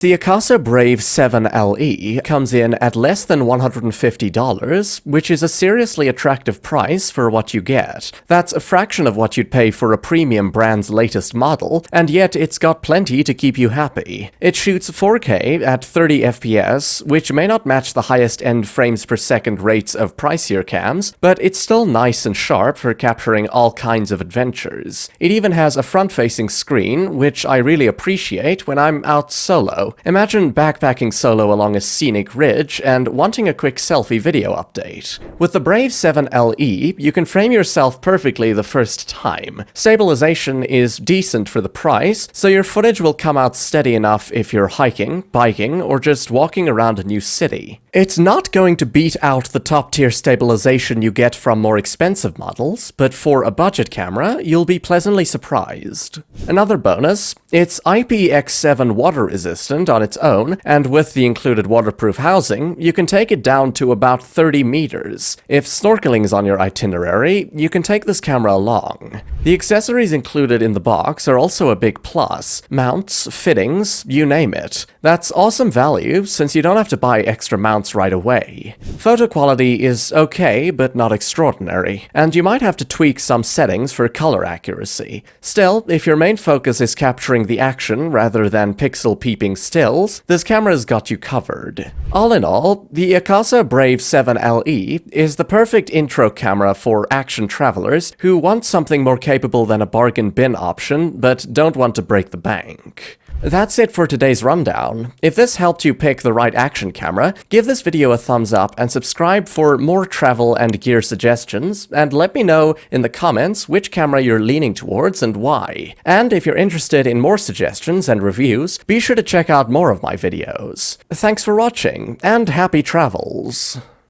The Akaso Brave 7LE comes in at less than $150, which is a seriously attractive price for what you get. That's a fraction of what you'd pay for a premium brand's latest model, and yet it's got plenty to keep you happy. It shoots 4K at 30 FPS, which may not match the highest-end frames per second rates of pricier cams, but it's still nice and sharp for capturing all kinds of adventures. It even has a front-facing screen, which I really appreciate when I'm out solo. Imagine backpacking solo along a scenic ridge and wanting a quick selfie video update. With the Brave 7LE, you can frame yourself perfectly the first time. Stabilization is decent for the price, so your footage will come out steady enough if you're hiking, biking, or just walking around a new city. It's not going to beat out the top-tier stabilization you get from more expensive models, but for a budget camera, you'll be pleasantly surprised. Another bonus, it's IPX7 water resistant on its own, and with the included waterproof housing, you can take it down to about 30 meters. If snorkeling's on your itinerary, you can take this camera along. The accessories included in the box are also a big plus. Mounts, fittings, you name it. That's awesome value, since you don't have to buy extra mounts right away. Photo quality is okay, but not extraordinary, and you might have to tweak some settings for color accuracy. Still, if your main focus is capturing the action rather than pixel-peeping stills, this camera's got you covered. All in all, the Akaso Brave 7LE is the perfect intro camera for action travelers who want something more capable than a bargain bin option, but don't want to break the bank. That's it for today's rundown. If this helped you pick the right action camera, give this video a thumbs up and subscribe for more travel and gear suggestions, and let me know in the comments which camera you're leaning towards and why. And if you're interested in more suggestions and reviews, be sure to check out more of my videos. Thanks for watching, and happy travels!